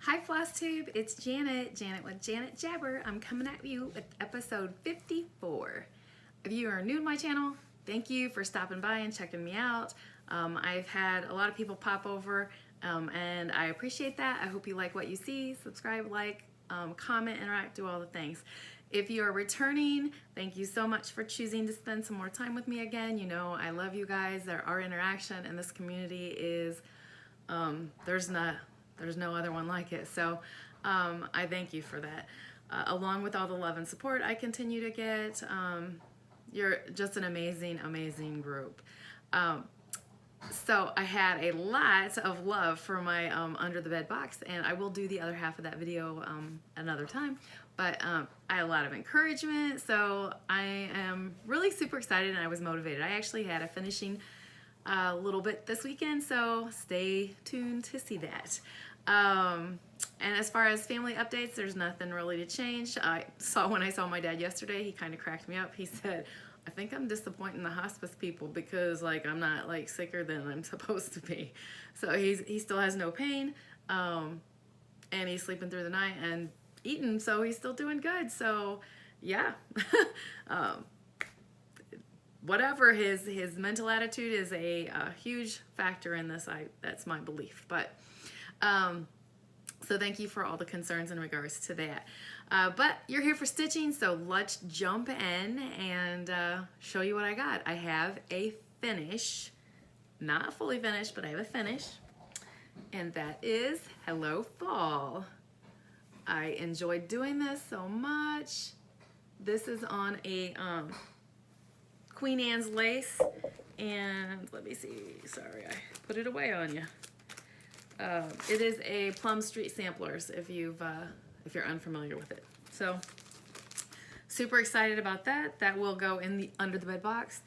Hi Flosstube, it's Janet with Janet Jabber. I'm coming at you with episode 54. If you are new to my channel, thank you for stopping by and checking me out. I've had a lot of people pop over and I appreciate that. I hope you like what you see. Subscribe, like, comment, interact, do all the things. If you are returning, thank you so much for choosing to spend some more time with me again. You know, I love you guys. Our interaction in this community is, there's no other one like it. So I thank you for that. Along with all the love and support I continue to get, you're just an amazing, amazing group. So I had a lot of love for my under the bed box, and I will do the other half of that video another time. But I had a lot of encouragement, so I am really super excited and I was motivated. I actually had a finishing a little bit this weekend, so stay tuned to see that. And as far as family updates, there's nothing really to change. When I saw my dad yesterday, he kind of cracked me up. He said, I think I'm disappointing the hospice people because like I'm not like sicker than I'm supposed to be. So he still has no pain, and he's sleeping through the night and eating, so he's still doing good. So yeah. Whatever his mental attitude is a huge factor in this. That's my belief. But so thank you for all the concerns in regards to that. But you're here for stitching, so let's jump in and show you what I got. I have a finish, not fully finished, but I have a finish, and that is Hello Fall. I enjoyed doing this so much. This is on a Queen Anne's lace, and let me see, sorry, I put it away on you. It is a Plum Street Samplers if you're unfamiliar with it. So super excited about that. That will go in the under the bed box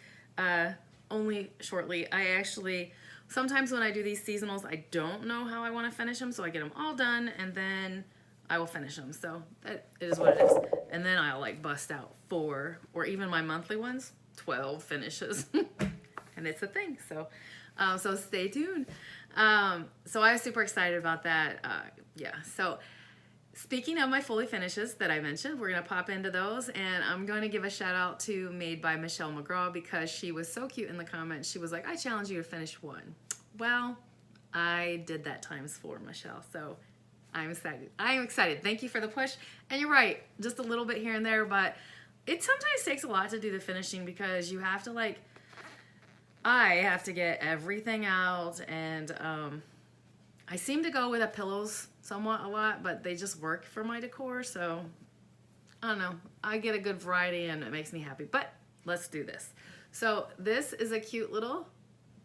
only shortly. I actually, sometimes when I do these seasonals, I don't know how I want to finish them, so I get them all done and then I will finish them. So that is what it is. And then I'll like bust out 4, or even my monthly ones, 12 finishes. And it's a thing. So so stay tuned. So I was super excited about that. Yeah, so speaking of my fully finishes that I mentioned, we're gonna pop into those, and I'm going to give a shout out to Made by Michelle McGraw because she was so cute in the comments. She was like, I challenge you to finish 1. Well, I did that ×4, Michelle, so I'm excited. I'm excited. Thank you for the push. And you're right, just a little bit here and there, but it sometimes takes a lot to do the finishing because you have to like, I have to get everything out, and I seem to go with the pillows somewhat a lot, but they just work for my decor, so I don't know. I get a good variety and it makes me happy, but let's do this. So this is a cute little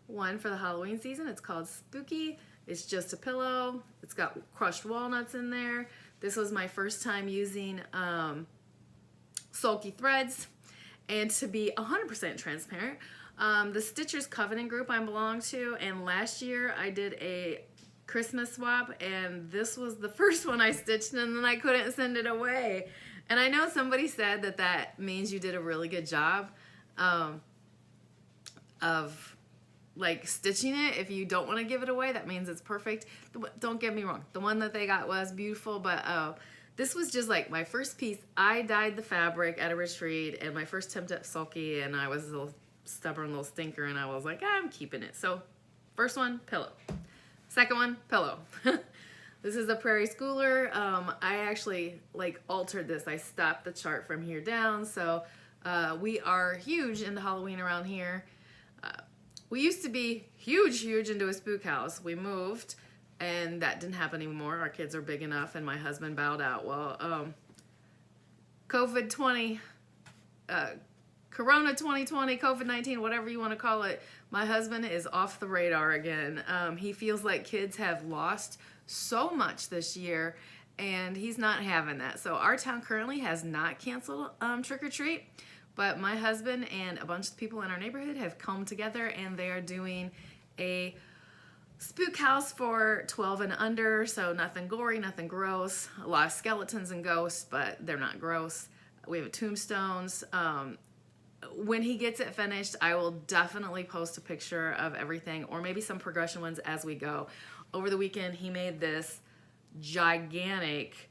one for the Halloween season. It's called Spooky. It's just a pillow. It's got crushed walnuts in there. This was my first time using sulky threads, and to be 100% transparent, the Stitchers Covenant group I belong to, and last year I did a Christmas swap, and this was the first one I stitched, and then I couldn't send it away. And I know somebody said that that means you did a really good job of like stitching it. If you don't want to give it away, that means it's perfect. Don't get me wrong, the one that they got was beautiful, but this was just like my first piece. I dyed the fabric at a retreat, and my first attempt at sulky, and I was a little stubborn little stinker, and I was like, I'm keeping it. So first one, pillow. Second one, pillow. This is a Prairie Schooler. I actually like altered this. I stopped the chart from here down. So we are huge into Halloween around here. We used to be huge into a spook house. We moved, and that didn't happen anymore. Our kids are big enough, and my husband bowed out. Well, COVID-20, Corona 2020, COVID-19, whatever you want to call it, my husband is off the radar again. He feels like kids have lost so much this year, and he's not having that. So our town currently has not canceled trick-or-treat, but my husband and a bunch of people in our neighborhood have come together, and they are doing a spook house for 12 and under, so nothing gory, nothing gross. A lot of skeletons and ghosts, but they're not gross. We have tombstones. When he gets it finished, I will definitely post a picture of everything, or maybe some progression ones as we go. Over the weekend, he made this gigantic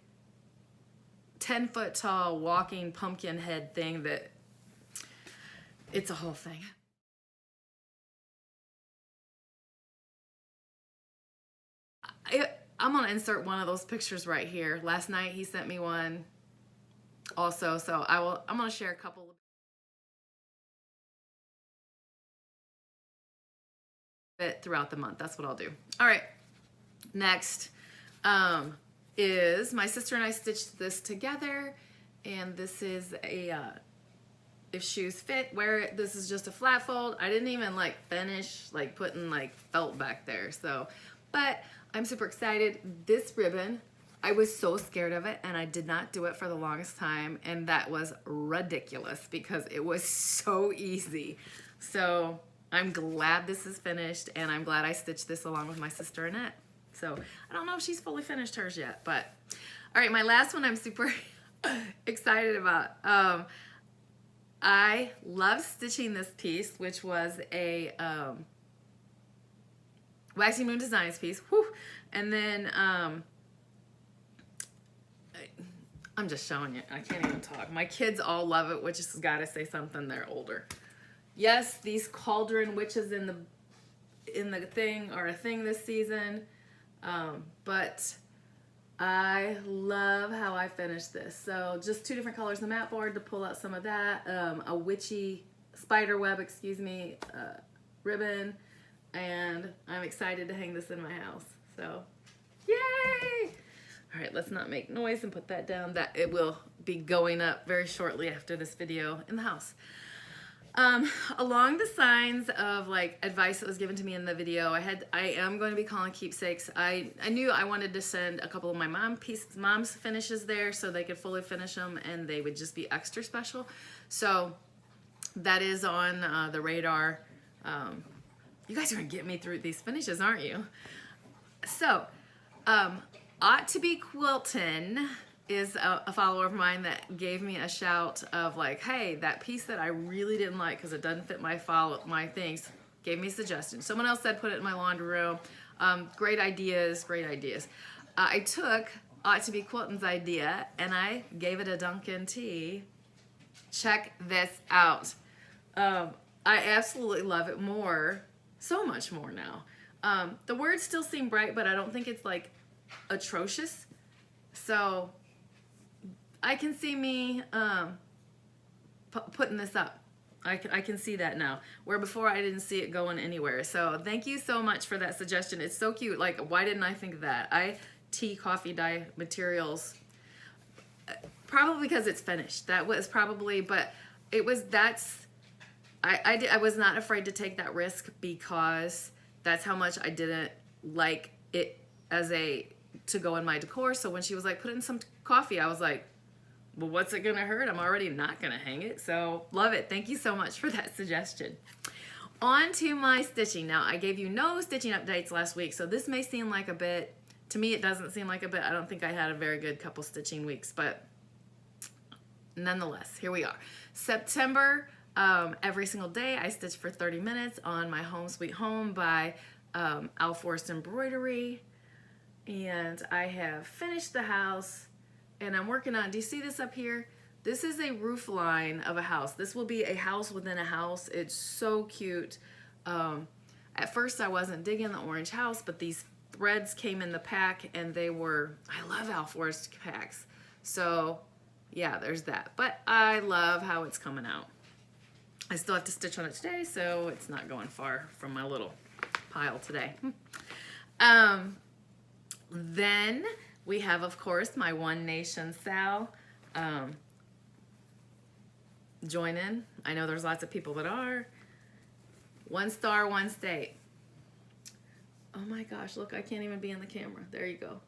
10-foot tall walking pumpkin head thing that it's a whole thing. I'm gonna insert one of those pictures right here. Last night he sent me one also, so I'm gonna share a couple of it throughout the month. That's what I'll do. All right, next is my sister and I stitched this together, and this is a if shoes fit, wear it. This is just a flat fold. I didn't even like finish like putting like felt back there, so but I'm super excited. This ribbon, I was so scared of it and I did not do it for the longest time, and that was ridiculous because it was so easy. So I'm glad this is finished, and I'm glad I stitched this along with my sister Annette. So I don't know if she's fully finished hers yet, but all right, my last one I'm super excited about. I love stitching this piece, which was a Waxy Moon Designs piece. Whew. And then I'm just showing you. I can't even talk. My kids all love it, which has got to say something. They're older. Yes, these cauldron witches in the thing are a thing this season, but I love how I finished this. So just 2 different colors of mat board to pull out some of that, a witchy spider web, ribbon, and I'm excited to hang this in my house. So, yay! All right, let's not make noise and put that down. That it will be going up very shortly after this video in the house. Along the signs of like advice that was given to me in the video, I am going to be calling keepsakes. I knew I wanted to send a couple of my mom's finishes there so they could fully finish them and they would just be extra special. So that is on the radar. You guys are gonna get me through these finishes, aren't you? So, Ought to Be Quiltin' is a follower of mine that gave me a shout of like, hey, that piece that I really didn't like because it doesn't fit my things, gave me a suggestion. Someone else said put it in my laundry room. Great ideas, great ideas. I took Ought to Be Quiltin's idea and I gave it a Dunkin' Tea. Check this out. I absolutely love it more, so much more now. The words still seem bright, but I don't think it's like atrocious. So I can see me putting this up. I can see that now, where before I didn't see it going anywhere. So thank you so much for that suggestion. It's so cute. Like, why didn't I think of that? Tea, coffee dye materials, probably because it's finished. That was probably, but it was, I was not afraid to take that risk because that's how much I didn't like it to go in my decor. So when she was like, put in some coffee, I was like, well, what's it gonna hurt? I'm already not gonna hang it. So love it. Thank you so much for that suggestion. On to my stitching. Now, I gave you no stitching updates last week, so this may seem like a bit, to me it doesn't seem like a bit. I don't think I had a very good couple stitching weeks, but nonetheless, here we are. September, every single day I stitch for 30 minutes on my Home Sweet Home by Owl Forest Embroidery. And I have finished the house and I'm working on, do you see this up here? This is a roof line of a house. This will be a house within a house. It's so cute. At first I wasn't digging the orange house, but these threads came in the pack and they were, I love Owl Forest packs. So yeah, there's that. But I love how it's coming out. I still have to stitch on it today, so it's not going far from my little pile today. Then we have, of course, my One Nation Sal. Join in. I know there's lots of people that are. 1 star, 1 state. Oh my gosh, look, I can't even be in the camera. There you go.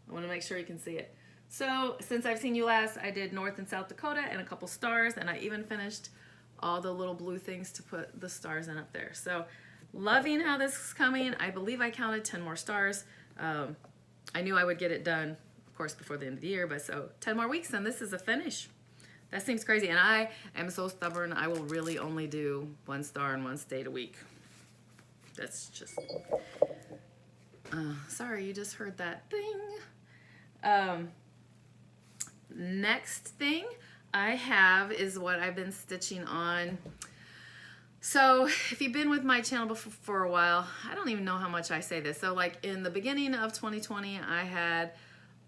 I want to make sure you can see it. So since I've seen you last, I did North and South Dakota and a couple stars, and I even finished all the little blue things to put the stars in up there. So loving how this is coming. I believe I counted 10 more stars. I knew I would get it done, of course, before the end of the year, but so 10 more weeks and this is a finish. That seems crazy, and I am so stubborn. I will really only do 1 star and 1 state a week. That's just, sorry, you just heard that thing. Next thing I have is what I've been stitching on. So if you've been with my channel before for a while, I don't even know how much I say this. So like in the beginning of 2020, I had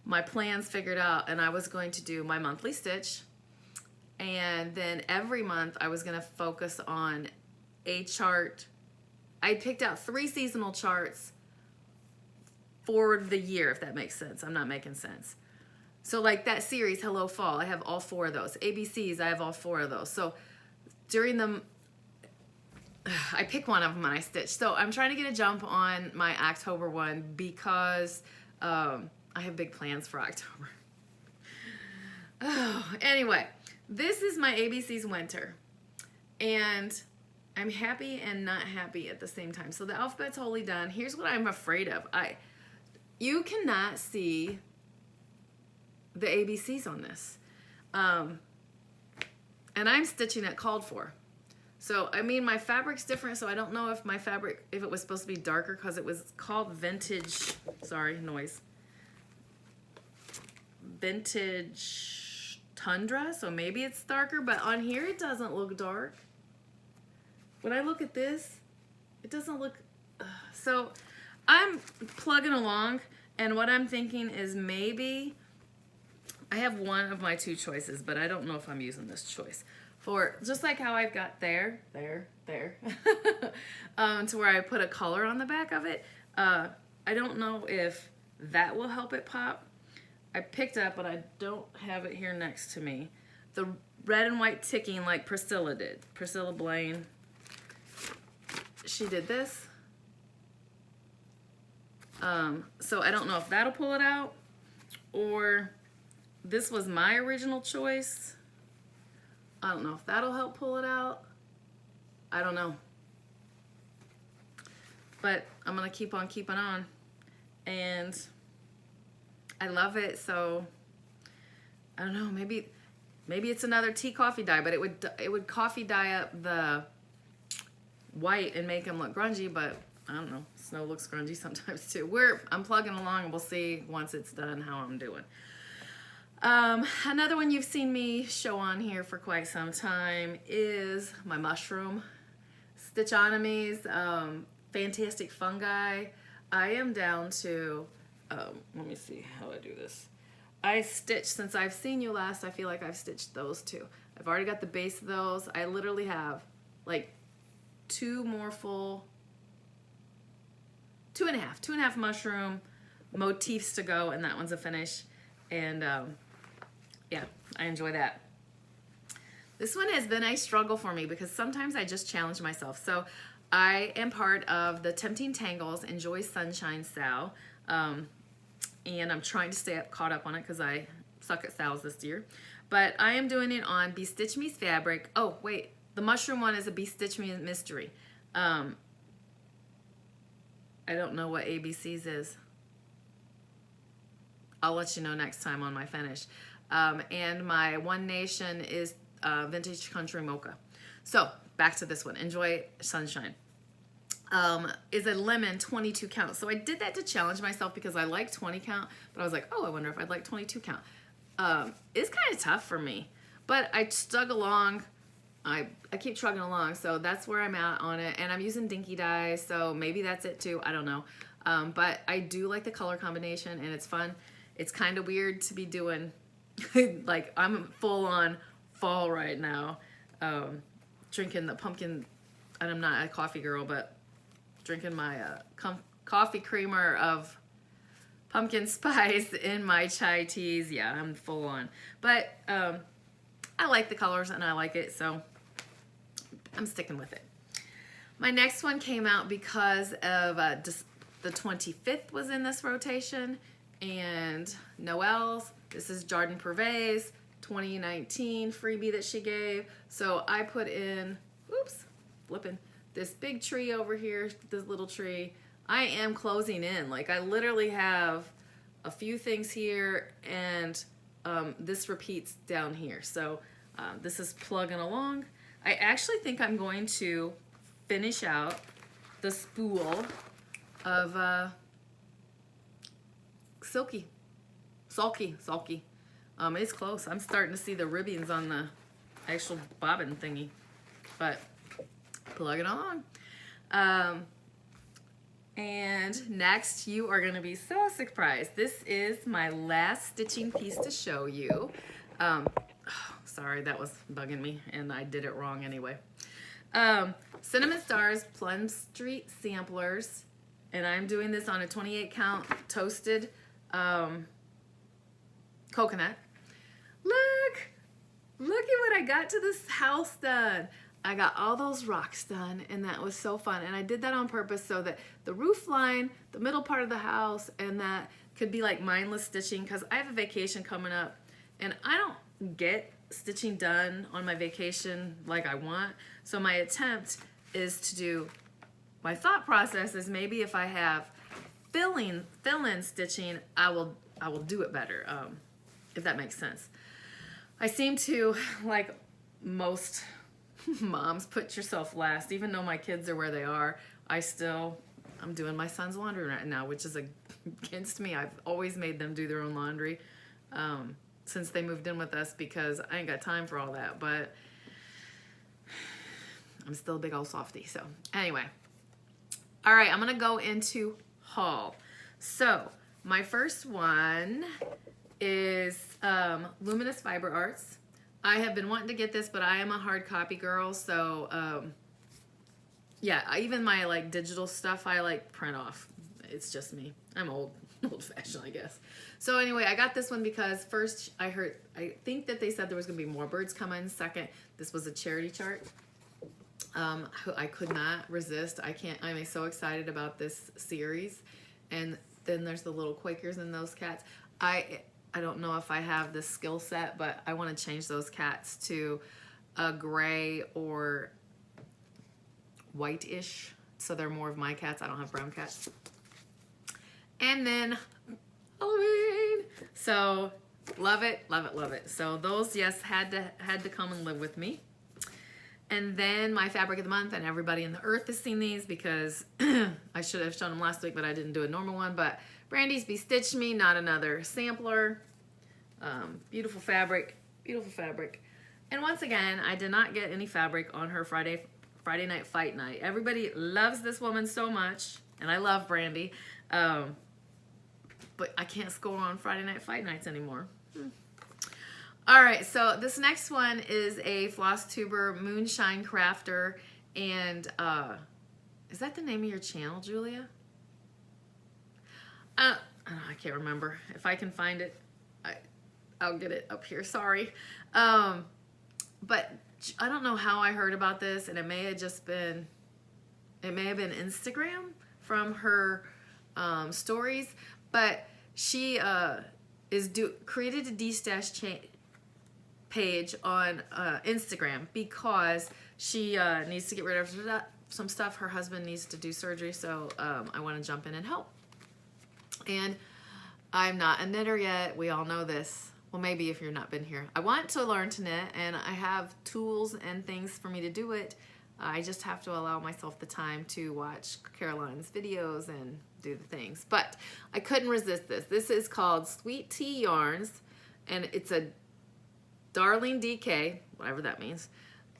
my plans figured out and I was going to do my monthly stitch. And then every month I was going to focus on a chart. I picked out 3 seasonal charts for the year, if that makes sense. I'm not making sense. So like that series, Hello Fall, I have all 4 of those. ABCs, I have all 4 of those. So during the, I pick one of them and I stitch. So I'm trying to get a jump on my October one because I have big plans for October. Oh, anyway, this is my ABC's winter. And I'm happy and not happy at the same time. So the alphabet's wholly done. Here's what I'm afraid of. You cannot see the ABCs on this. And I'm stitching it called for. So, I mean, my fabric's different, so I don't know if my fabric, if it was supposed to be darker because it was called vintage, sorry, noise. Vintage Tundra, so maybe it's darker, but on here it doesn't look dark. When I look at this, it doesn't look, so I'm plugging along, and what I'm thinking is maybe I have one of my 2 choices, but I don't know if I'm using this choice. For just like how I've got there, to where I put a color on the back of it. I don't know if that will help it pop. I picked up, but I don't have it here next to me, the red and white ticking like Priscilla did. Priscilla Blaine. She did this. So I don't know if that'll pull it out, or this was my original choice. I don't know if that'll help pull it out. I don't know. But I'm gonna keep on keeping on. And I love it, so I don't know, maybe it's another tea coffee dye, but it would coffee dye up the white and make them look grungy, but I don't know. Snow looks grungy sometimes too. I'm plugging along and we'll see once it's done how I'm doing. Another one you've seen me show on here for quite some time is my mushroom Stitchonomy's fantastic fungi. I am down to, let me see how I do this. I stitched, since I've seen you last, I feel like I've stitched those 2. I've already got the base of those. I literally have like 2 more full, 2.5 mushroom motifs to go, and that one's a finish. And yeah, I enjoy that. This one has been a struggle for me because sometimes I just challenge myself. So I am part of the Tempting Tangles Enjoy Sunshine Sal, and I'm trying to stay caught up on it because I suck at sals this year. But I am doing it on Be Stitch Me's fabric. Oh wait, the mushroom one is a Be Stitch Me mystery. I don't know what ABCs is. I'll let you know next time on my finish. And my One Nation is Vintage Country Mocha. So back to this one, Enjoy Sunshine. Is a lemon 22 count. So I did that to challenge myself because I like 20 count, but I was like, oh, I wonder if I'd like 22 count. It's kind of tough for me, but I stuck along. I keep trugging along, so that's where I'm at on it. And I'm using dinky dyes, so maybe that's it too. I don't know. But I do like the color combination, and it's fun. It's kind of weird to be doing, like, I'm full on fall right now. Drinking the pumpkin, and I'm not a coffee girl, but drinking my coffee creamer of pumpkin spice in my chai teas. Yeah, I'm full on. But I like the colors and I like it, so I'm sticking with it. My next one came out because of the 25th was in this rotation, and Noelle's. This is Jardin Purvee's 2019 freebie that she gave. So I put in, oops, flipping, this big tree over here, this little tree. I am closing in. Like, I literally have a few things here, and this repeats down here. So this is plugging along. I actually think I'm going to finish out the spool of Silky. sulky. It's close. I'm starting to see the ribbons on the actual bobbin thingy, but plug it on. And next, you are going to be so surprised. This is my last stitching piece to show you. Sorry, that was bugging me, and I did it wrong anyway. Cinnamon Stars Plum Street Samplers, and I'm doing this on a 28 count toasted coconut. Look at what I got to this house done. I got all those rocks done, and that was so fun. And I did that on purpose so that the roof line, the middle part of the house, and that could be like mindless stitching, because I have a vacation coming up, and I don't get stitching done on my vacation like I want. So my attempt is to do, my thought process is maybe if I have fill-in stitching, I will do it better, if that makes sense. I seem to, like most moms, put yourself last. Even though my kids are where they are, I'm doing my son's laundry right now, which is against me. I've always made them do their own laundry since they moved in with us, because I ain't got time for all that, but I'm still a big old softie. So anyway, all right, I'm gonna go into haul. So my first one is Luminous Fiber Arts. I have been wanting to get this, but I am a hard copy girl, so yeah, even my like digital stuff I like print off. It's just me. I'm old-fashioned, I guess. So anyway, I got this one because first I think that they said there was gonna be more birds coming. Second, this was a charity chart. I could not resist. I'm so excited about this series. And then there's the little Quakers and those cats. I don't know if I have the skill set, but I want to change those cats to a gray or white-ish, so they're more of my cats. I don't have brown cats. And then Halloween. So love it. So those, yes, had to come and live with me. And then my fabric of the month, and everybody in the earth has seen these because I should have shown them last week, but I didn't do a normal one. But Brandy's Bestitched Me, not another sampler. Beautiful fabric. And once again, I did not get any fabric on her Friday night fight night. Everybody loves this woman so much, and I love Brandy, but I can't score on Friday night fight nights anymore. All right, so this next one is a Flosstuber Moonshine Crafter, and is that the name of your channel, Julia? I can't remember. If I can find it, I'll get it up here. Sorry, but I don't know how I heard about this, and it may have been Instagram from her stories, but she created a D-Stash page on Instagram because she needs to get rid of some stuff. Her husband needs to do surgery, so I want to jump in and help. And I'm not a knitter yet. We all know this. Well, maybe if you've not been here. I want to learn to knit, and I have tools and things for me to do it. I just have to allow myself the time to watch Carolyn's videos and do the things. But I couldn't resist this. This is called Sweet Tea Yarns, and it's a Darling DK, whatever that means,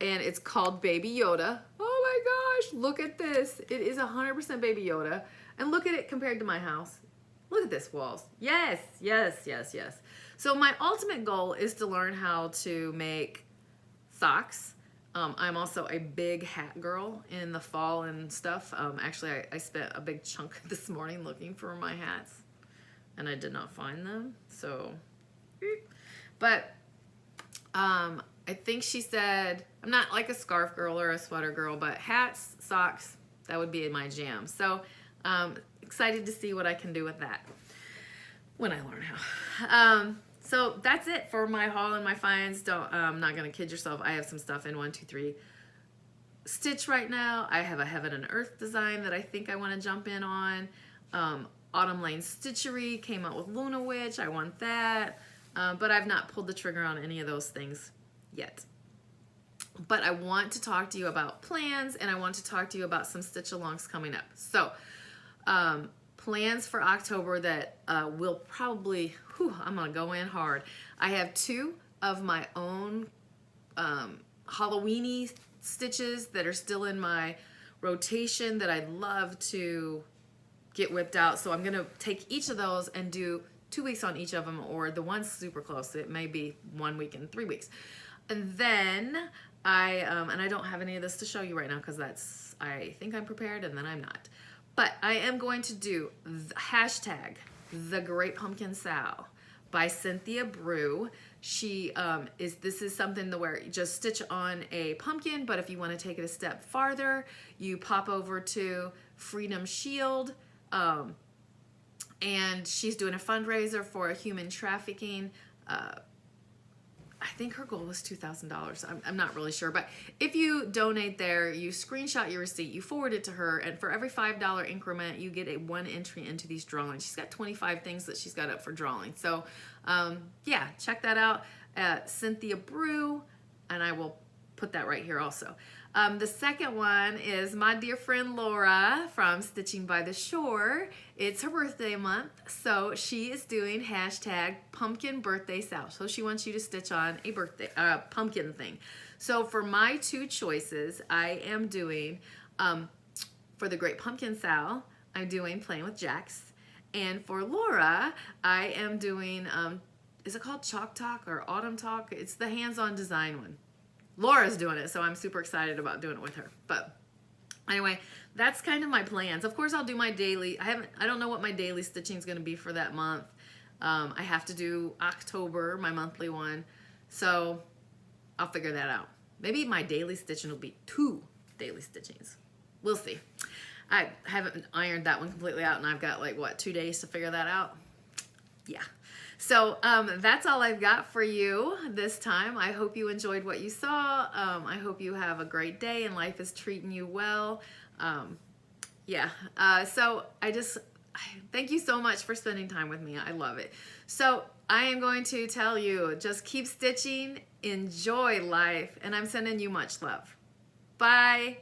and it's called Baby Yoda. Oh my gosh, look at this. It is 100% Baby Yoda, and look at it compared to my house. Look at this walls. Yes. So my ultimate goal is to learn how to make socks. I'm also a big hat girl in the fall and stuff. Actually, I spent a big chunk this morning looking for my hats, and I did not find them. So, but I think she said, I'm not like a scarf girl or a sweater girl, but hats, socks, that would be my jam. So excited to see what I can do with that when I learn how. So that's it for my haul and my finds. I'm not gonna kid yourself. I have some stuff in 1, 2, 3 stitch right now. I have a Heaven and Earth design that I think I want to jump in on. Autumn Lane Stitchery came out with Luna Witch. I want that. But I've not pulled the trigger on any of those things yet. But I want to talk to you about plans, and I want to talk to you about some stitch alongs coming up. So plans for October that will probably, I'm gonna go in hard. I have 2 of my own Halloween-y stitches that are still in my rotation that I'd love to get whipped out. So I'm gonna take each of those and do 2 weeks on each of them, or the one's super close. It may be 1 week and 3 weeks. And then and I don't have any of this to show you right now because I think I'm prepared and then I'm not. But I am going to do hashtag The Great Pumpkin Sow by Cynthia Brew. She this is something where you just stitch on a pumpkin, but if you want to take it a step farther, you pop over to Freedom Shield, and she's doing a fundraiser for a human trafficking. I think her goal was $2,000. I'm not really sure, but if you donate there, you screenshot your receipt, you forward it to her, and for every $5 increment, you get 1 entry into these drawings. She's got 25 things that she's got up for drawing. So, yeah, check that out at Cynthia Brew, and I will put that right here also. The second one is my dear friend Laura from Stitching by the Shore. It's her birthday month, so she is doing hashtag Pumpkin Birthday Sow. So she wants you to stitch on a pumpkin thing. So for my 2 choices, I am doing, for the Great Pumpkin Sow, I'm doing Playing with Jacks. And for Laura, I am doing, is it called Chalk Talk or Autumn Talk? It's the hands-on design one. Laura's doing it, so I'm super excited about doing it with her. But anyway, that's kind of my plans. Of course, I'll do my daily. I don't know what my daily stitching is going to be for that month. I have to do October, my monthly one. So I'll figure that out. Maybe my daily stitching will be 2 daily stitchings. We'll see. I haven't ironed that one completely out, and I've got like, what, 2 days to figure that out? Yeah. So that's all I've got for you this time. I hope you enjoyed what you saw. I hope you have a great day and life is treating you well. Yeah. So thank you so much for spending time with me. I love it. So I am going to tell you, just keep stitching, enjoy life, and I'm sending you much love. Bye.